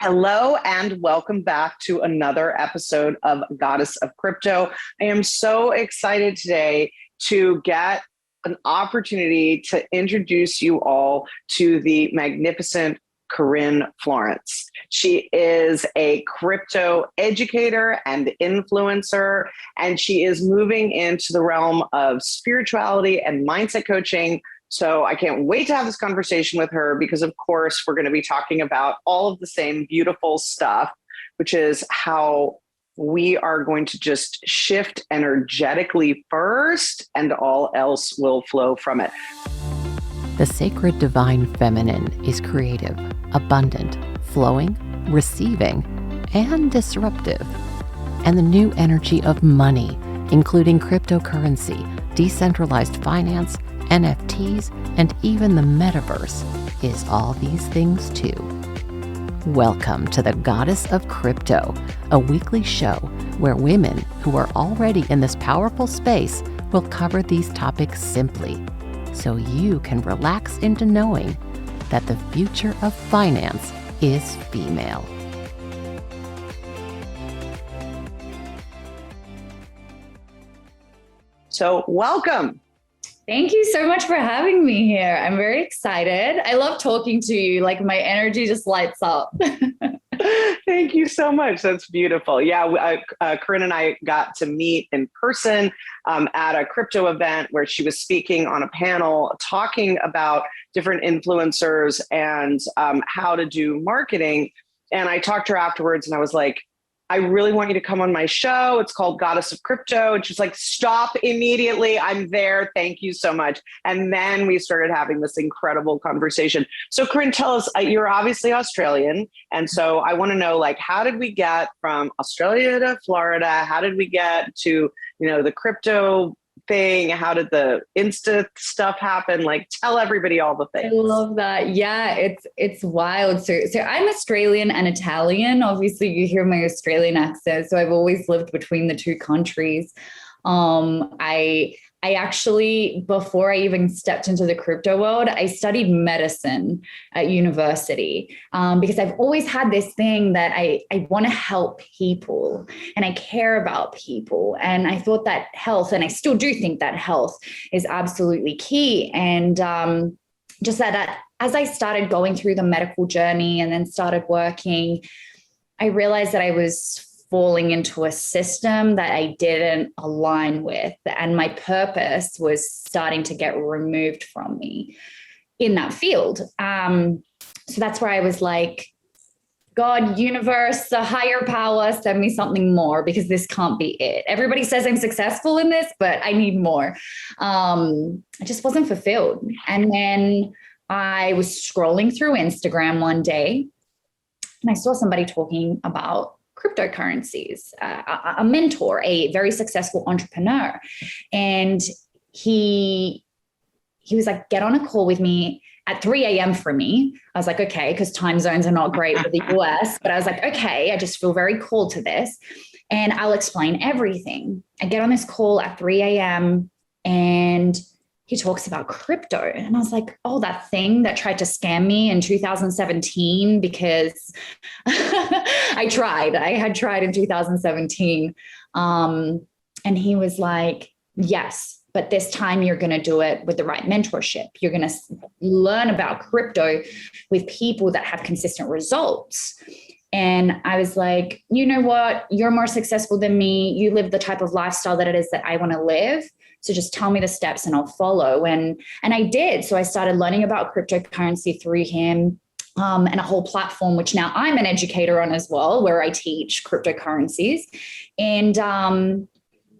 Hello and welcome back to another episode of Goddess of Crypto. I am so excited today to get an opportunity to introduce you all to the magnificent Corinne Florence. She is a crypto educator and influencer, and she is moving into the realm of spirituality and mindset coaching. So I can't wait to have this conversation with her because, of course, we're going to be talking about all of the same beautiful stuff, which is how we are going to just shift energetically first and all else will flow from it. The sacred divine feminine is creative, abundant, flowing, receiving, and disruptive. And the new energy of money, including cryptocurrency, decentralized finance, NFTs, and even the metaverse, is all these things too. Welcome to the Goddess of Crypto, a weekly show where women who are already in this powerful space will cover these topics simply, so you can relax into knowing that the future of finance is female. So welcome. Thank you so much for having me here. I'm very excited. I love talking to you. Like my energy just lights up. Thank you so much. That's beautiful. Yeah, Corinne and I got to meet in person at a crypto event where she was speaking on a panel talking about different influencers and how to do marketing. And I talked to her afterwards and I was like, I really want you to come on my show. It's called Goddess of Crypto. And she's like, stop immediately. I'm there. Thank you so much. And then we started having this incredible conversation. So Corinne, tell us, you're obviously Australian. And so I want to know, like, how did we get from Australia to Florida? How did we get to, the crypto thing? How did the Insta stuff happen? Like, tell everybody all the things. I love that. Yeah, it's wild. So I'm Australian and Italian. Obviously, you hear my Australian accent. So I've always lived between the two countries. I actually, before I even stepped into the crypto world, I studied medicine at university because I've always had this thing that I want to help people and I care about people. And I thought that health, and I still do think that health is absolutely key. And just that as I started going through the medical journey and then started working, I realized that I was falling into a system that I didn't align with. And my purpose was starting to get removed from me in that field. So that's where I was like, God, universe, a higher power, send me something more because this can't be it. Everybody says I'm successful in this, but I need more. I just wasn't fulfilled. And then I was scrolling through Instagram one day and I saw somebody talking about cryptocurrencies, a mentor, a very successful entrepreneur. And he was like, get on a call with me at 3 a.m. for me. I was like, okay, because time zones are not great for the US, but I was like, okay, I just feel very called to this and I'll explain everything. I get on this call at 3 a.m. and he talks about crypto. And I was like, oh, that thing that tried to scam me in 2017, because I had tried in 2017. And he was like, yes, but this time you're going to do it with the right mentorship. You're going to learn about crypto with people that have consistent results. And I was like, you know what? You're more successful than me. You live the type of lifestyle that it is that I want to live. So just tell me the steps and I'll follow. And I did. So I started learning about cryptocurrency through him and a whole platform, which now I'm an educator on as well, where I teach cryptocurrencies. And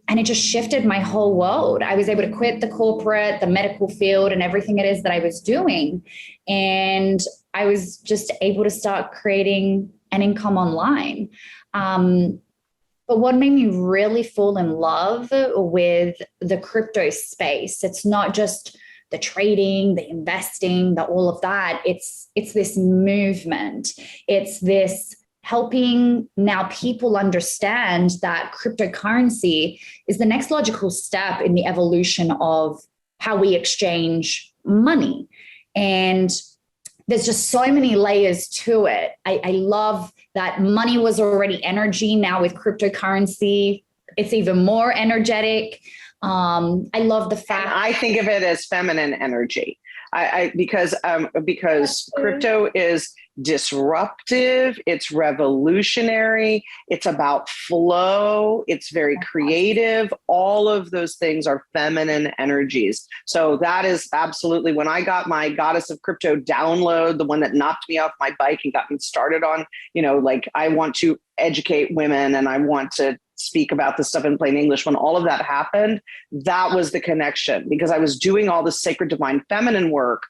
it just shifted my whole world. I was able to quit the corporate, the medical field, and everything it is that I was doing. And I was just able to start creating an income online. But what made me really fall in love with the crypto space, it's not just the trading, the investing, all of that. It's this movement. It's this helping now people understand that cryptocurrency is the next logical step in the evolution of how we exchange money. And there's just so many layers to it. I love that money was already energy. Now with cryptocurrency, it's even more energetic. I love the fact. And I think of it as feminine energy. Because crypto is disruptive, it's revolutionary, it's about flow, it's very creative. All of those things are feminine energies. So that is absolutely, when I got my Goddess of Crypto download, the one that knocked me off my bike and got me started on, like I want to educate women and I want to speak about this stuff in plain English. When all of that happened, that was the connection, because I was doing all this sacred divine feminine work.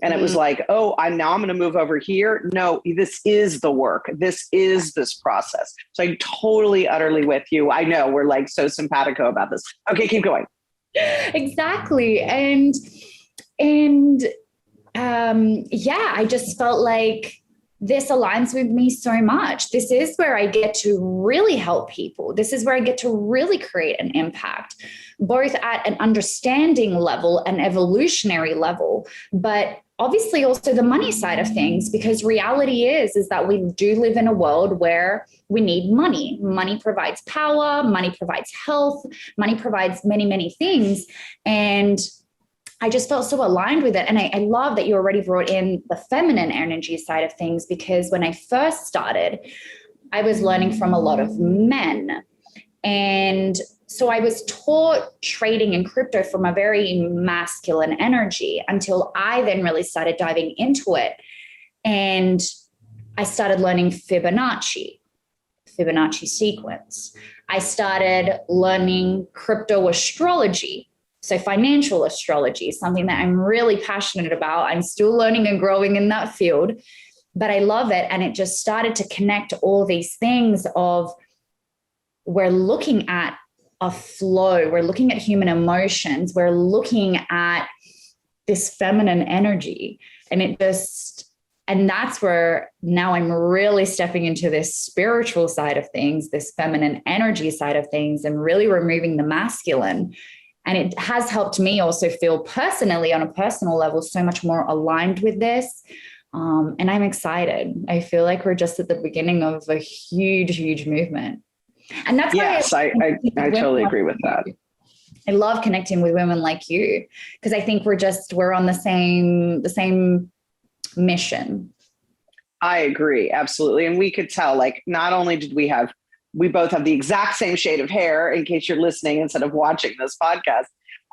And it was like, oh, I'm going to move over here. No, this is the work. This is this process. So I'm totally, utterly with you. I know we're like so simpatico about this. Okay, keep going. Exactly. I just felt like this aligns with me so much. This is where I get to really help people. This is where I get to really create an impact, both at an understanding level and evolutionary level, but obviously also the money side of things, because reality is that we do live in a world where we need money. Money provides power, money provides health, money provides many, many things. And I just felt so aligned with it. And I love that you already brought in the feminine energy side of things, because when I first started, I was learning from a lot of men. And so I was taught trading in crypto from a very masculine energy until I then really started diving into it. And I started learning Fibonacci sequence. I started learning crypto astrology. So financial astrology is something that I'm really passionate about. I'm still learning and growing in that field, but I love it. And it just started to connect all these things of, we're looking at a flow, we're looking at human emotions, we're looking at this feminine energy. And that's where now I'm really stepping into this spiritual side of things, this feminine energy side of things, and really removing the masculine. And it has helped me also feel personally, on a personal level, so much more aligned with this. And I'm excited. I feel like we're just at the beginning of a huge, huge movement. And that's why I totally agree with that. I love connecting with women like you, because I think we're on the same mission. I agree. Absolutely. And we could tell, like, not only did we both have the exact same shade of hair, in case you're listening instead of watching this podcast.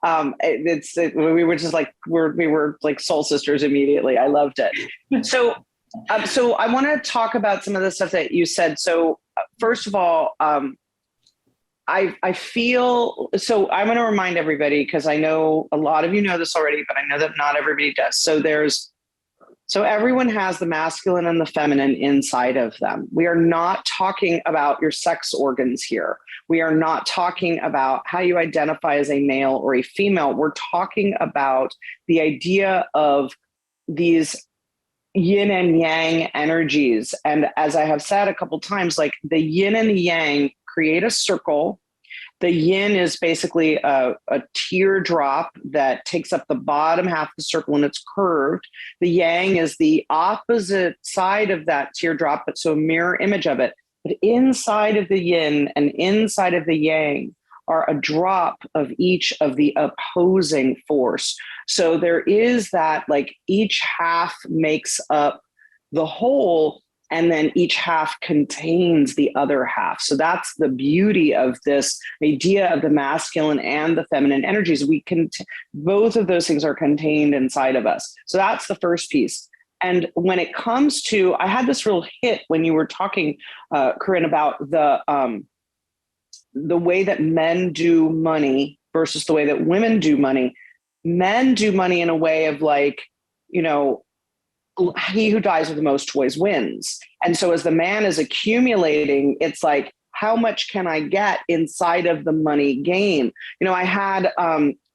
We were just like, we were like soul sisters immediately. I loved it. So I want to talk about some of the stuff that you said. So first of all, I feel, so I'm going to remind everybody, because I know a lot of you know this already, but I know that not everybody does. So everyone has the masculine and the feminine inside of them. We are not talking about your sex organs here. We are not talking about how you identify as a male or a female. We're talking about the idea of these yin and yang energies. And as I have said a couple times, like the yin and the yang create a circle. The yin is basically a teardrop that takes up the bottom half of the circle and it's curved. The yang is the opposite side of that teardrop, but so a mirror image of it. But inside of the yin and inside of the yang are a drop of each of the opposing force. So there is that, like, each half makes up the whole, and then each half contains the other half. So that's the beauty of this idea of the masculine and the feminine energies. Both of those things are contained inside of us. So that's the first piece. And when it comes to, I had this real hit when you were talking, Corinne, about the way that men do money versus the way that women do money. Men do money in a way of, like, he who dies with the most toys wins. And so as the man is accumulating, it's like, how much can I get inside of the money game? You know, I had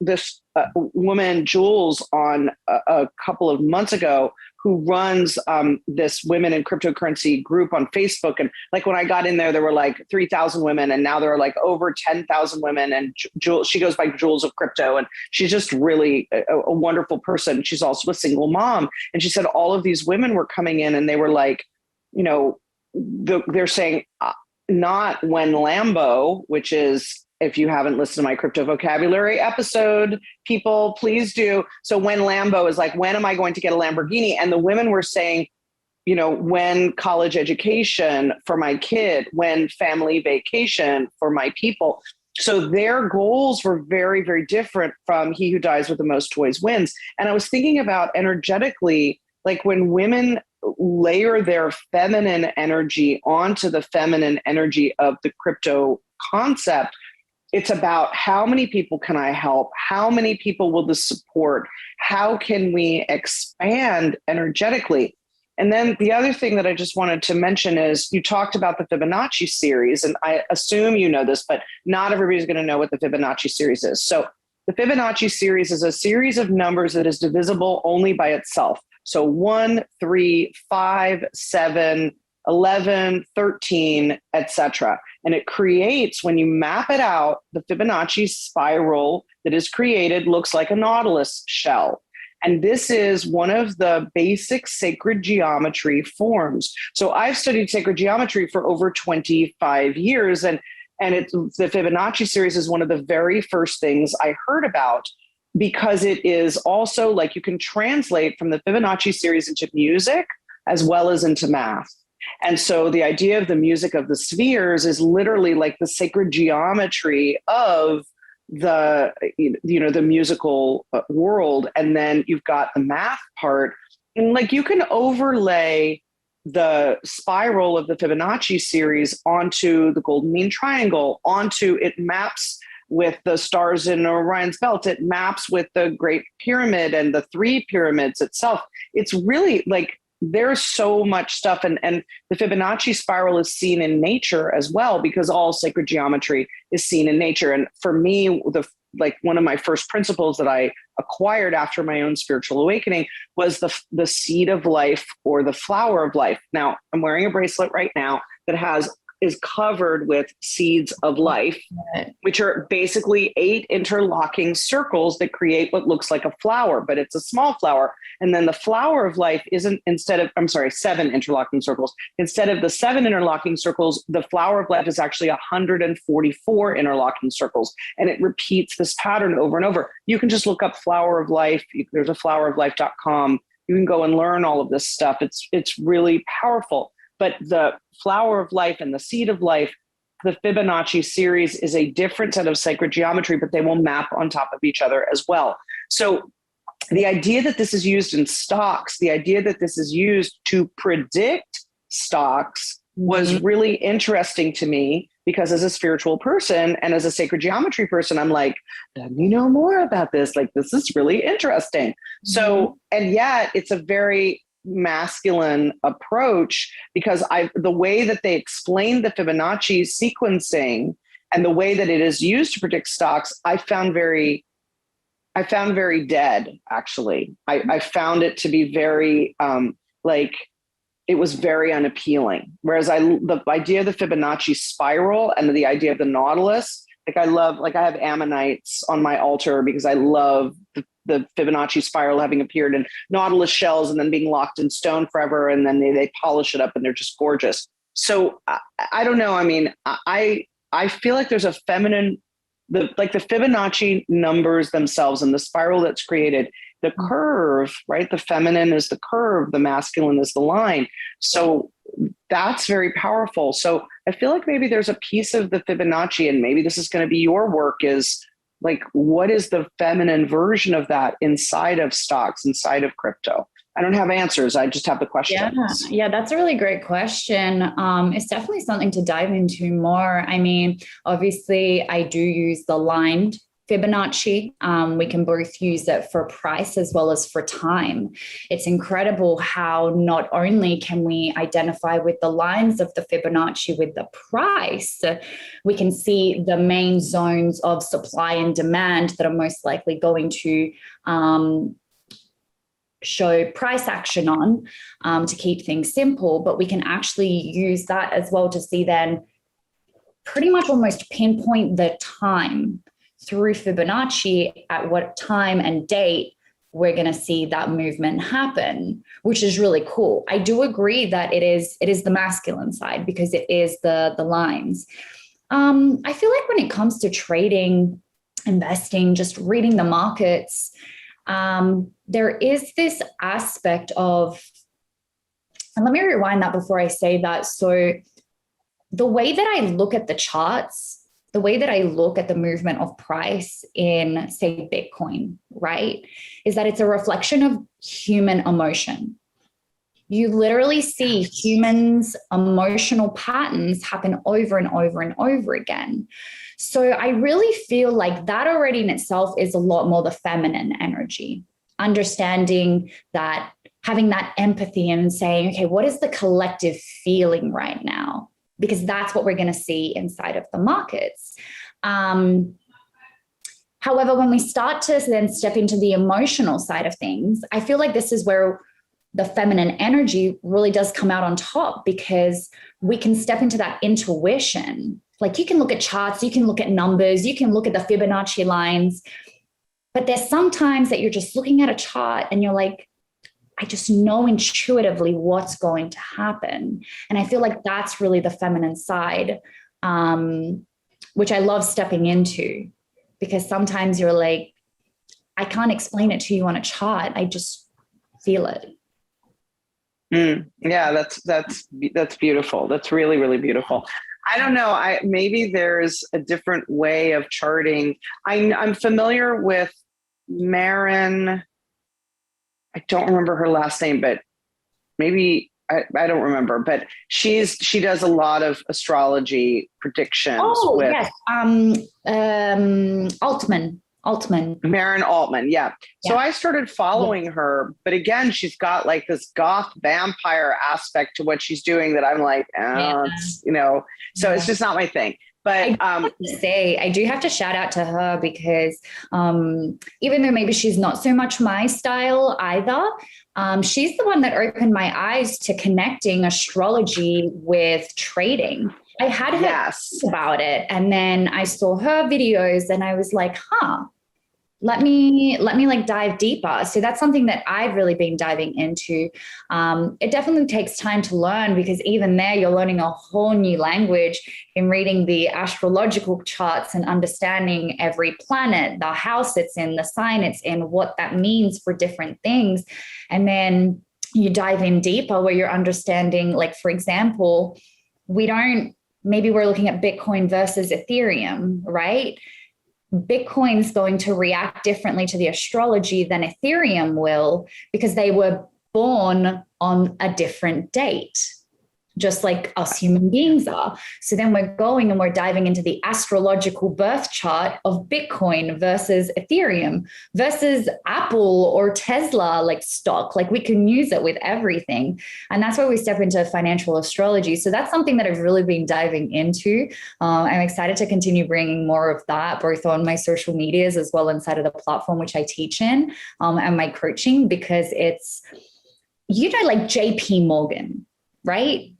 this woman, Jules, on a couple of months ago, who runs this women in cryptocurrency group on Facebook. And like when I got in there, there were like 3,000 women, and now there are like over 10,000 women. And Jules, she goes by Jules of Crypto, and she's just really a wonderful person. She's also a single mom. And she said all of these women were coming in and they were like, you know, they're saying, not when Lambo, which is, if you haven't listened to my crypto vocabulary episode, people, please do. So when Lambo is like, when am I going to get a Lamborghini? And the women were saying, you know, when college education for my kid, when family vacation for my people. So their goals were very, very different from he who dies with the most toys wins. And I was thinking about energetically, like when women layer their feminine energy onto the feminine energy of the crypto concept, it's about how many people can I help? How many people will this support? How can we expand energetically? And then the other thing that I just wanted to mention is you talked about the Fibonacci series, and I assume you know this, but not everybody's going to know what the Fibonacci series is. So the Fibonacci series is a series of numbers that is divisible only by itself. So 1, 3, 5, 7, 11, 13, etc. And it creates, when you map it out, the Fibonacci spiral that is created looks like a nautilus shell. And this is one of the basic sacred geometry forms. So I've studied sacred geometry for over 25 years. And the Fibonacci series is one of the very first things I heard about, because it is also like you can translate from the Fibonacci series into music as well as into math. And so the idea of the music of the spheres is literally like the sacred geometry of the, you know, the musical world. And then you've got the math part, and like you can overlay the spiral of the Fibonacci series onto the golden mean triangle, onto it maps with the stars in Orion's belt. It maps with the Great Pyramid and the 3 pyramids itself. It's really like, there's so much stuff. And the Fibonacci spiral is seen in nature as well, because all sacred geometry is seen in nature. And for me, one of my first principles that I acquired after my own spiritual awakening was the seed of life, or the flower of life. Now, I'm wearing a bracelet right now that is covered with seeds of life, which are basically 8 interlocking circles that create what looks like a flower, but it's a small flower. And then the flower of life isn't, 7 interlocking circles. Instead of the 7 interlocking circles, the flower of life is actually 144 interlocking circles. And it repeats this pattern over and over. You can just look up flower of life. There's a floweroflife.com. You can go and learn all of this stuff. It's really powerful. But the flower of life and the seed of life, the Fibonacci series, is a different set of sacred geometry, but they will map on top of each other as well. So the idea that this is used in stocks, the idea that this is used to predict stocks was really interesting to me, because as a spiritual person and as a sacred geometry person, I'm like, let me know more about this. Like, this is really interesting. So, and yet it's a very masculine approach, because the way that they explained the Fibonacci sequencing and the way that it is used to predict stocks, I found very dead, actually. I found it to be very, it was very unappealing. Whereas the idea of the Fibonacci spiral and the idea of the nautilus, I have ammonites on my altar because I love the Fibonacci spiral having appeared in nautilus shells and then being locked in stone forever. And then they polish it up and they're just gorgeous. So I don't know. I mean, I feel like there's a feminine, the Fibonacci numbers themselves and the spiral that's created, the curve, right? The feminine is the curve, the masculine is the line. So that's very powerful. So I feel like maybe there's a piece of the Fibonacci, and maybe this is going to be your work, is like, what is the feminine version of that inside of stocks, inside of crypto? I don't have answers. I just have the questions. Yeah, that's a really great question. It's definitely something to dive into more. I mean, obviously, I do use the lined Fibonacci. We can both use it for price as well as for time. It's incredible how not only can we identify with the lines of the Fibonacci with the price, we can see the main zones of supply and demand that are most likely going to show price action on, to keep things simple. But we can actually use that as well to see then pretty much almost pinpoint the time through Fibonacci at what time and date we're going to see that movement happen, which is really cool. I do agree that it is the masculine side because it is the lines. I feel like when it comes to trading, investing, just reading the markets, there is this aspect of, and let me rewind that before I say that. So the way that I look at the charts, the way that I look at the movement of price in, say, Bitcoin, right, is that it's a reflection of human emotion. You literally see humans' emotional patterns happen over and over and over again. So I really feel like that already in itself is a lot more the feminine energy, understanding that, having that empathy and saying, okay, what is the collective feeling right now? Because that's what we're going to see inside of the markets. However, when we start to then step into the emotional side of things, I feel like this is where the feminine energy really does come out on top, because we can step into that intuition. Like, you can look at charts, you can look at numbers, you can look at the Fibonacci lines, but there's sometimes that you're just looking at a chart and you're like, I just know intuitively what's going to happen. And I feel like that's really the feminine side, which I love stepping into, because sometimes you're like, I can't explain it to you on a chart. I just feel it. Yeah, that's beautiful. That's really, really beautiful. I don't know. Maybe there's a different way of charting. I'm familiar with Marin. I don't remember her last name, but maybe I don't remember. But she does a lot of astrology predictions. Oh, with, yes, Altman. Marin Altman, yeah. So I started following her, but again, she's got like this goth vampire aspect to what she's doing that I'm like, it's, so it's just not my thing. But I do have to shout out to her, because even though maybe she's not so much my style either, she's the one that opened my eyes to connecting astrology with trading. I had her think about it, and then I saw her videos and I was like, let me like dive deeper. So that's something that I've really been diving into. It definitely takes time to learn, because even there you're learning a whole new language in reading the astrological charts and understanding every planet, the house it's in, the sign it's in, what that means for different things. And then you dive in deeper where you're understanding, like, for example, maybe we're looking at Bitcoin versus Ethereum, right? Bitcoin's going to react differently to the astrology than Ethereum will, because they were born on a different date, just like us human beings are. So then we're going and we're diving into the astrological birth chart of Bitcoin versus Ethereum versus Apple or Tesla, like stock. Like, we can use it with everything. And that's where we step into financial astrology. So that's something that I've really been diving into. I'm excited to continue bringing more of that, both on my social medias as well inside of the platform, which I teach in, and my coaching, because it's, like JP Morgan, right?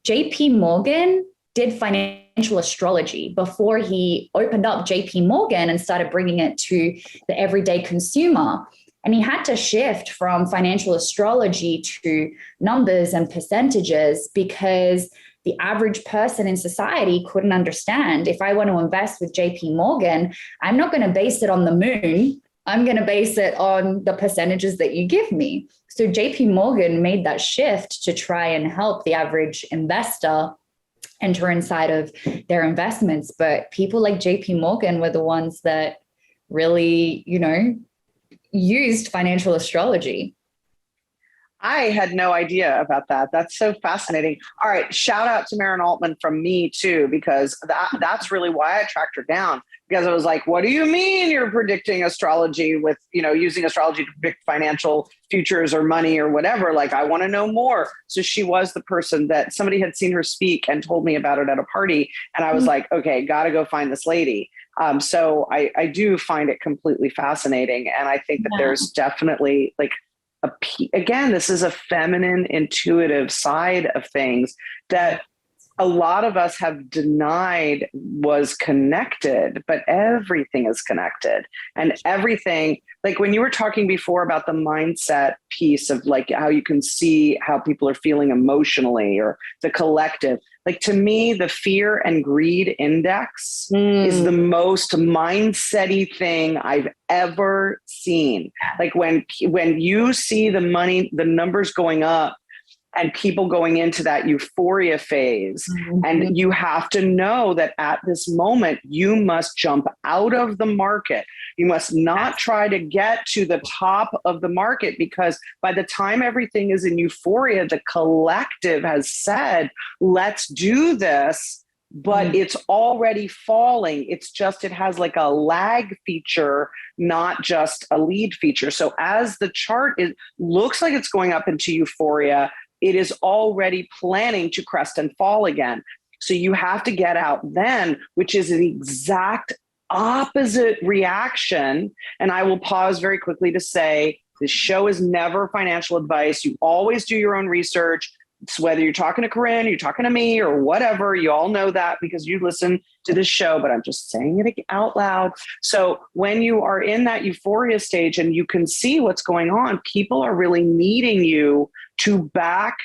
JP Morgan did financial astrology before he opened up JP Morgan and started bringing it to the everyday consumer. And he had to shift from financial astrology to numbers and percentages, because the average person in society couldn't understand. If I want to invest with JP Morgan, I'm not going to base it on the moon. I'm going to base it on the percentages that you give me. So JP Morgan made that shift to try and help the average investor enter inside of their investments. But people like JP Morgan were the ones that really, used financial astrology. I had no idea about that. That's so fascinating. All right. Shout out to Marin Altman from me too, because that's really why I tracked her down, because I was like, what do you mean you're predicting astrology with, using astrology to predict financial futures or money or whatever? Like, I want to know more. So she was the person that somebody had seen her speak and told me about it at a party. And I was like, okay, got to go find this lady. So I do find it completely fascinating. And I think that there's definitely like, again, this is a feminine, intuitive side of things that a lot of us have denied was connected, but everything is connected. And everything, like when you were talking before about the mindset piece of like how you can see how people are feeling emotionally or the collective, like to me, the fear and greed index is the most mindset-y thing I've ever seen. Like when you see the money, the numbers going up, and people going into that euphoria phase. And you have to know that at this moment, you must jump out of the market. You must not try to get to the top of the market, because by the time everything is in euphoria, the collective has said, let's do this, but it's already falling. It's just, it has like a lag feature, not just a lead feature. So as the chart looks like it's going up into euphoria, it is already planning to crest and fall again. So you have to get out then, which is an exact opposite reaction. And I will pause very quickly to say, this show is never financial advice. You always do your own research. It's whether you're talking to Corinne, you're talking to me or whatever, you all know that because you listen to this show, but I'm just saying it out loud. So when you are in that euphoria stage and you can see what's going on, people are really needing you to back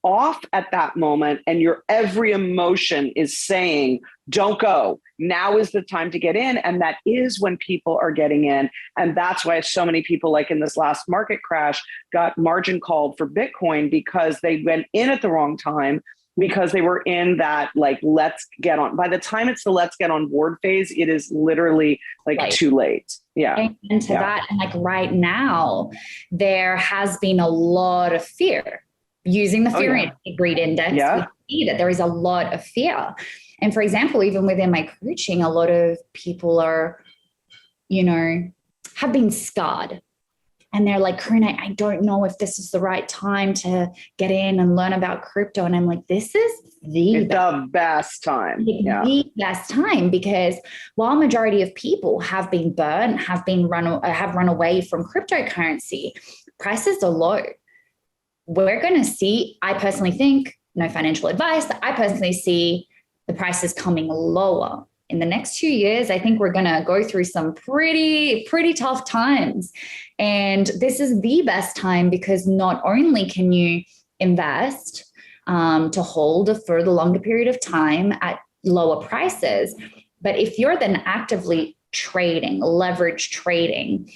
off at that moment. And your every emotion is saying, don't go. Now is the time to get in. And that is when people are getting in. And that's why so many people, like in this last market crash, got margin called for Bitcoin because they went in at the wrong time, because they were in that, like, let's get on. By the time it's the let's get on board phase, it is literally like too late. Yeah. Into that. And like right now, there has been a lot of fear. Using the fear and greed index, we see that there is a lot of fear. And for example, even within my coaching, a lot of people are, have been scarred. And they're like, Corinne, I don't know if this is the right time to get in and learn about crypto. And I'm like, this is the best time. The best time, because while majority of people have been burned, have run away from cryptocurrency, prices are low. We're going to see, I personally think, no financial advice, I personally see the prices coming lower. In the next 2 years, I think we're going to go through some pretty tough times. And this is the best time, because not only can you invest to hold for the longer period of time at lower prices, but if you're then actively trading, leverage trading,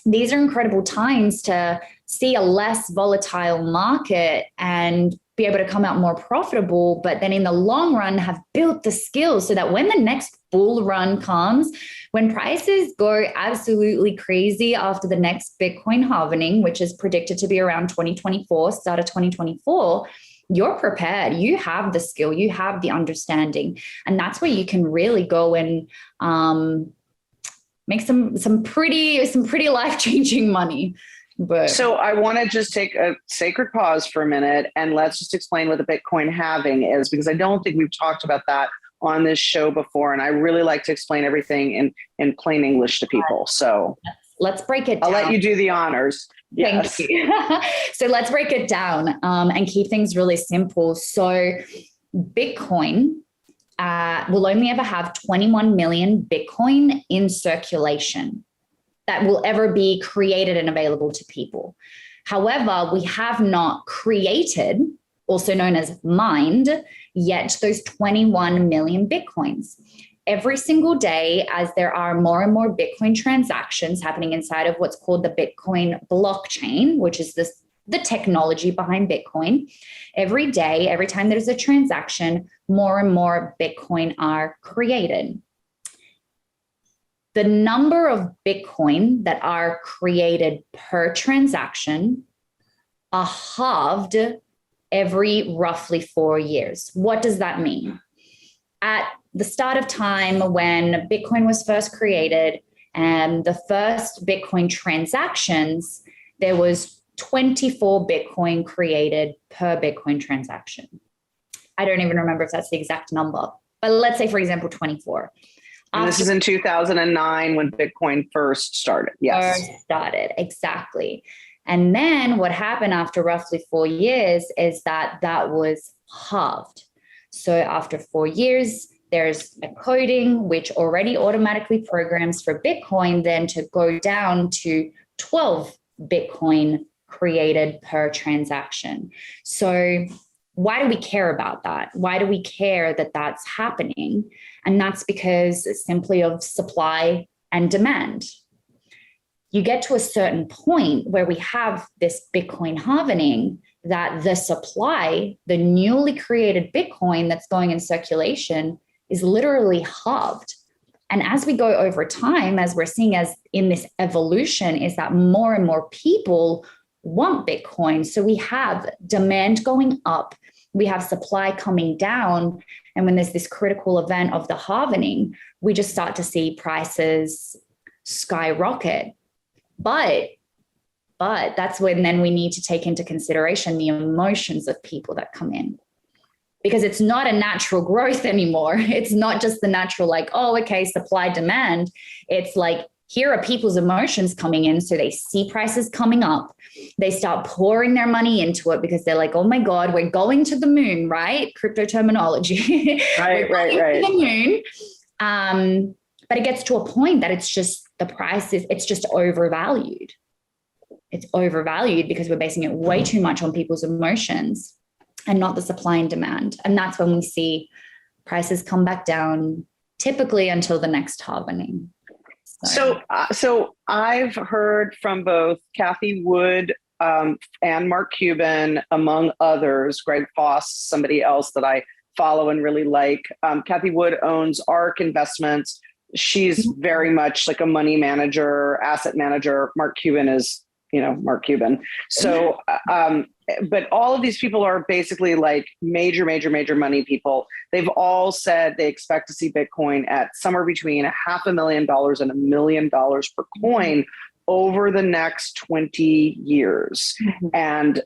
these are incredible times to see a less volatile market and be able to come out more profitable, but then in the long run have built the skills so that when the next bull run comes, when prices go absolutely crazy after the next Bitcoin halving, which is predicted to be around 2024, start of 2024, you're prepared. You have the skill, you have the understanding. And that's where you can really go and make some pretty life-changing money. But so I want to just take a sacred pause for a minute and let's just explain what the Bitcoin halving is, because I don't think we've talked about that on this show before. And I really like to explain everything in plain English to people. So let's break it down. I'll let you do the honors. Yes. Thank you. So let's break it down and keep things really simple. So Bitcoin will only ever have 21 million Bitcoin in circulation that will ever be created and available to people. However, we have not created, also known as mined, yet those 21 million Bitcoins. Every single day, as there are more and more Bitcoin transactions happening inside of what's called the Bitcoin blockchain, which is the technology behind Bitcoin, every day, every time there's a transaction, more and more Bitcoin are created. The number of Bitcoin that are created per transaction are halved every roughly 4 years. What does that mean? At the start of time when Bitcoin was first created and the first Bitcoin transactions, there was 24 Bitcoin created per Bitcoin transaction. I don't even remember if that's the exact number, but let's say, for example, 24. And this is in 2009 when Bitcoin first started. Yes. First started, exactly. And then what happened after roughly 4 years is that was halved. So after 4 years, there's a coding which already automatically programs for Bitcoin then to go down to 12 Bitcoin created per transaction. So why do we care about that? Why do we care that that's happening? And that's because it's simply of supply and demand. You get to a certain point where we have this Bitcoin halving, that the supply, the newly created Bitcoin that's going in circulation, is literally halved. And as we go over time, as we're seeing as in this evolution, is that more and more people want Bitcoin. So we have demand going up, we have supply coming down. And when there's this critical event of the halving, we just start to see prices skyrocket. But that's when then we need to take into consideration the emotions of people that come in. Because it's not a natural growth anymore. It's not just the natural, like, oh, okay, supply, demand. It's like, here are people's emotions coming in. So they see prices coming up. They start pouring their money into it because they're like, oh my God, we're going to the moon, right? Crypto terminology. Right. To the moon. But it gets to a point that it's just, the price is, it's just overvalued. It's overvalued because we're basing it way too much on people's emotions and not the supply and demand. And that's when we see prices come back down, typically until the next halving. So I've heard from both Cathie Wood and Mark Cuban, among others, Greg Foss, somebody else that I follow and really like. Cathie Wood owns ARK Investments. She's very much like a money manager, asset manager. Mark Cuban is, Mark Cuban. So, but all of these people are basically like major money people. They've all said they expect to see Bitcoin at somewhere between $500,000 and $1 million per coin over the next 20 years. Mm-hmm. And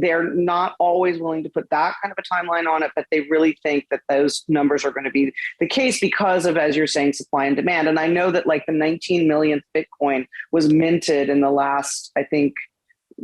they're not always willing to put that kind of a timeline on it, but they really think that those numbers are going to be the case because of, as you're saying, supply and demand. And I know that like the 19 millionth Bitcoin was minted in the last, I think,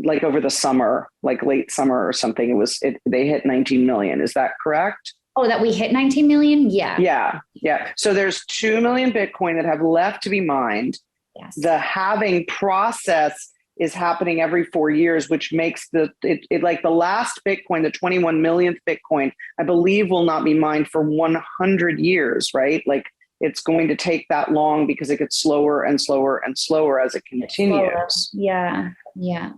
like over the summer, like late summer or something. They hit 19 million. Is that correct? Oh, that we hit 19 million? Yeah. Yeah. So there's 2 million Bitcoin that have left to be mined. Yes. The halving process is happening every 4 years, which makes it like the last Bitcoin, the 21 millionth Bitcoin, I believe will not be mined for 100 years, right? Like it's going to take that long because it gets slower and slower and slower as it continues. Yeah.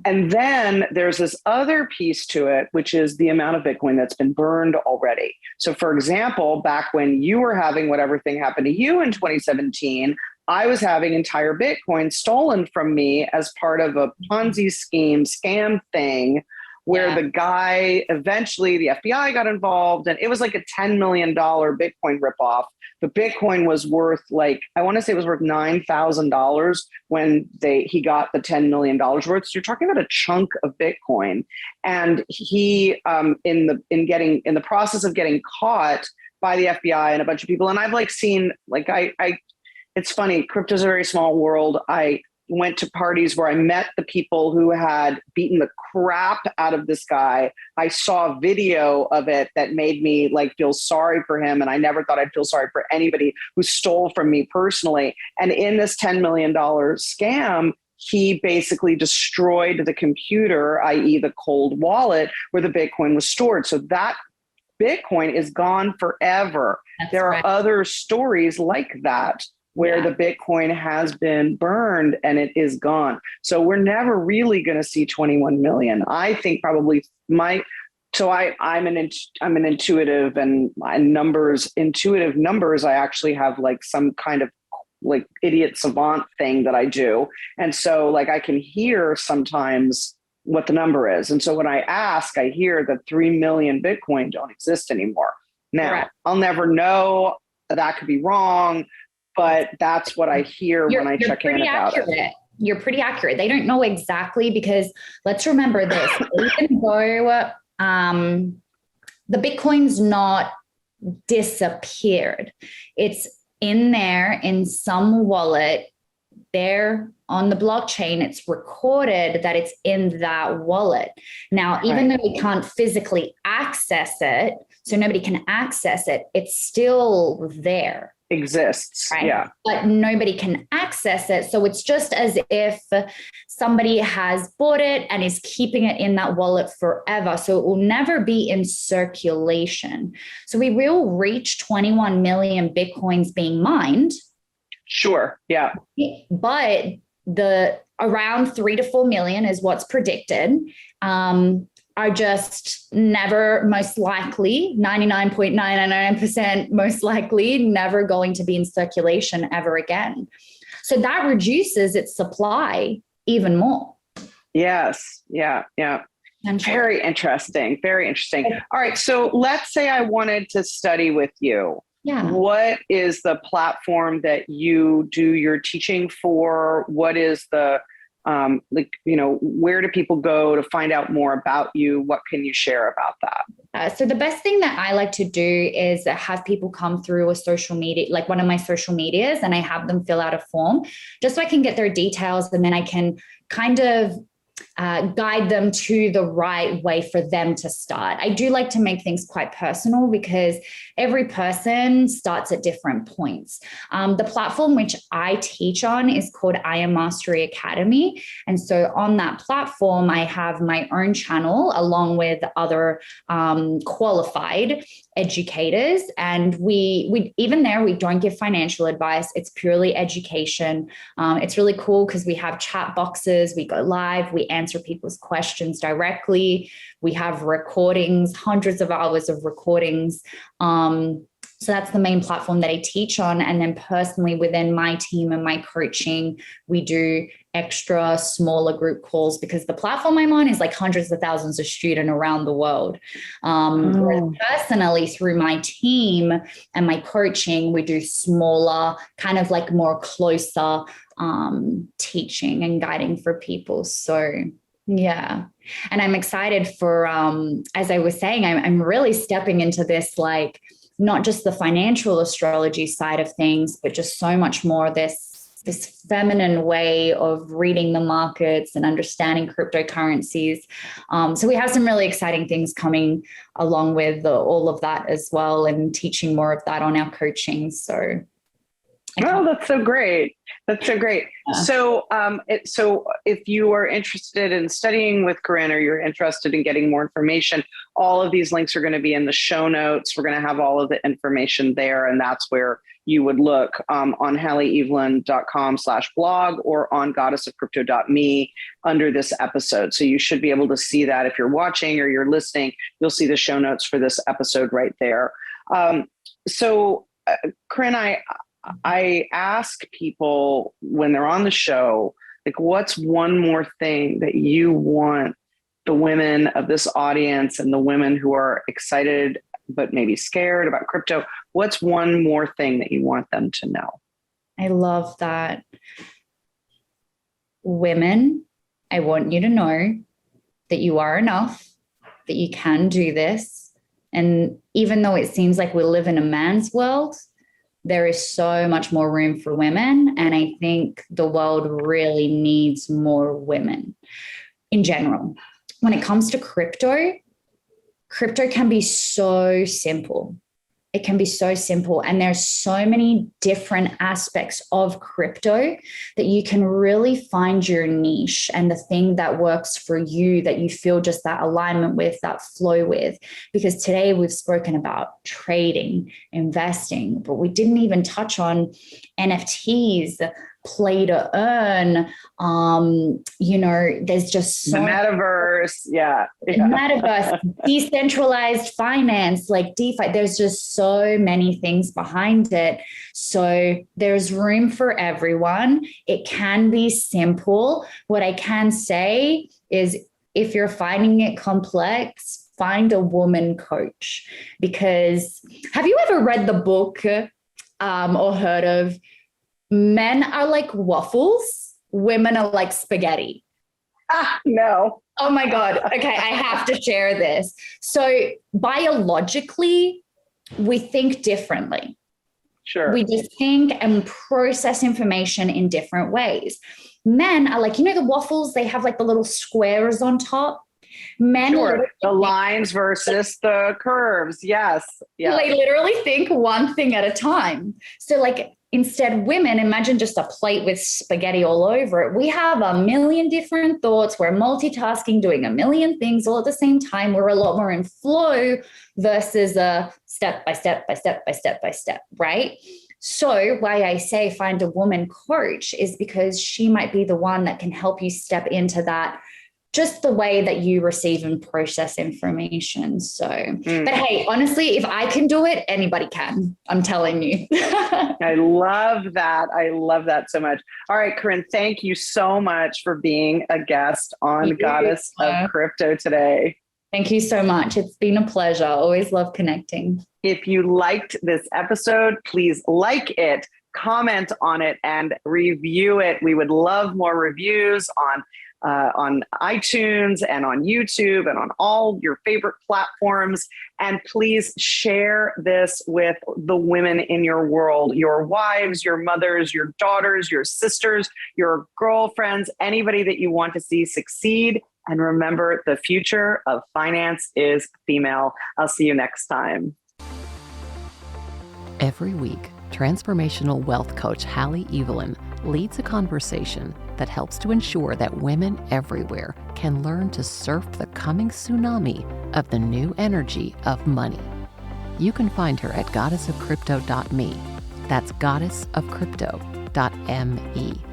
And then there's this other piece to it, which is the amount of Bitcoin that's been burned already. So for example, back when you were having whatever thing happened to you in 2017, I was having entire Bitcoin stolen from me as part of a Ponzi scheme scam thing where the guy, eventually the FBI got involved, and it was like a $10 million Bitcoin ripoff. The Bitcoin was worth like, I want to say it was worth $9,000 when he got the $10 million worth. So you're talking about a chunk of Bitcoin. And he, in the process of getting caught by the FBI and a bunch of people, and I've like seen, like it's funny, crypto's a very small world. I went to parties where I met the people who had beaten the crap out of this guy. I saw a video of it that made me like feel sorry for him. And I never thought I'd feel sorry for anybody who stole from me personally. And in this $10 million scam, he basically destroyed the computer, i.e. the cold wallet where the Bitcoin was stored. So that Bitcoin is gone forever. There are other stories like that where the Bitcoin has been burned and it is gone. So we're never really going to see 21 million. I think probably I'm an intuitive and intuitive numbers. I actually have like some kind of like idiot savant thing that I do. And so like I can hear sometimes what the number is. And so when I ask, I hear that 3 million Bitcoin don't exist anymore. Now, Correct. I'll never know. That could be wrong, but that's what I hear when I check in about it. You're pretty accurate. They don't know exactly, because let's remember this. Even though the Bitcoin's not disappeared, it's in there in some wallet there on the blockchain. It's recorded that it's in that wallet. Now, even though we can't physically access it, so nobody can access it, it's still there. Exists. Right? Yeah. But nobody can access it. So it's just as if somebody has bought it and is keeping it in that wallet forever. So it will never be in circulation. So we will reach 21 million Bitcoins being mined. Sure. Yeah. But the around 3 to 4 million is what's predicted. Are just never, most likely, 99.999% most likely, never going to be in circulation ever again. So that reduces its supply even more. Yes. Yeah. Yeah. Very interesting. Very interesting. All right. So let's say I wanted to study with you. Yeah. What is the platform that you do your teaching for? What is the where do people go to find out more about you? What can you share about that? So the best thing that I like to do is have people come through a social media, like one of my social medias, and I have them fill out a form just so I can get their details, and then I can kind of guide them to the right way for them to start. I do like to make things quite personal because every person starts at different points. The platform which I teach on is called I Am Mastery Academy. And so on that platform, I have my own channel along with other qualified educators. And we even there, we don't give financial advice. It's purely education. It's really cool because we have chat boxes, we go live, we answer people's questions directly. We have recordings, hundreds of hours of recordings. So that's the main platform that I teach on. And then personally within my team and my coaching, we do extra smaller group calls because the platform I'm on is like hundreds of thousands of students around the world. Whereas personally through my team and my coaching, we do smaller, kind of like more closer teaching and guiding for people. So yeah. And I'm excited for, as I was saying, I'm really stepping into this, like, not just the financial astrology side of things, but just so much more this feminine way of reading the markets and understanding cryptocurrencies. So we have some really exciting things coming along with all of that as well, and teaching more of that on our coaching. So. Oh, that's so great. That's so great. Yeah. So if you are interested in studying with Corinne, or you're interested in getting more information, all of these links are going to be in the show notes. We're going to have all of the information there. And that's where you would look on halleeavelyn.com/blog or on goddessofcrypto.me under this episode. So you should be able to see that. If you're watching or you're listening, you'll see the show notes for this episode right there. Corinne, I ask people when they're on the show, like, what's one more thing that you want the women of this audience and the women who are excited but maybe scared about crypto, what's one more thing that you want them to know? I love that. Women, I want you to know that you are enough, that you can do this. And even though it seems like we live in a man's world, there is so much more room for women. And I think the world really needs more women in general. When it comes to crypto can be so simple. It can be so simple. And there's so many different aspects of crypto that you can really find your niche and the thing that works for you, that you feel just that alignment with, that flow with. Because today we've spoken about trading, investing, but we didn't even touch on NFTs, play to earn. There's just so the metaverse. Metaverse, decentralized finance, like DeFi. There's just so many things behind it. So there's room for everyone. It can be simple. What I can say is if you're finding it complex, find a woman coach. Because have you ever read the book or heard of Men Are Like Waffles, Women Are Like Spaghetti? No. Oh my God. Okay, I have to share this. So biologically, we think differently. Sure. We just think and process information in different ways. Men are like, the waffles, they have like the little squares on top. Men, sure. The lines versus the curves. Yes. They literally think one thing at a time. So like instead, women, imagine just a plate with spaghetti all over it. We have a million different thoughts. We're multitasking, doing a million things all at the same time. We're a lot more in flow versus a step by step by step by step by step, right? So why I say find a woman coach is because she might be the one that can help you step into that, just the way that you receive and process information. So, but hey, honestly, if I can do it, anybody can. I'm telling you. I love that. I love that so much. All right, Corinne, thank you so much for being a guest on Goddess of Crypto today. Thank you so much. It's been a pleasure. Always love connecting. If you liked this episode, please like it, comment on it, and review it. We would love more reviews on iTunes and on YouTube and on all your favorite platforms. And please share this with the women in your world, your wives, your mothers, your daughters, your sisters, your girlfriends, anybody that you want to see succeed. And remember, the future of finance is female. I'll see you next time. Every week, transformational wealth coach Halle Eavelyn leads a conversation that helps to ensure that women everywhere can learn to surf the coming tsunami of the new energy of money. You can find her at goddessofcrypto.me. That's goddessofcrypto.me.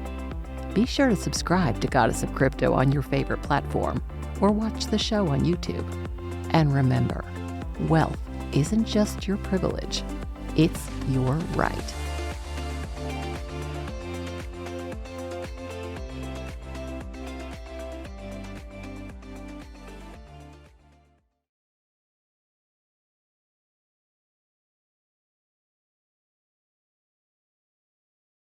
Be sure to subscribe to Goddess of Crypto on your favorite platform or watch the show on YouTube. And remember, wealth isn't just your privilege, it's your right.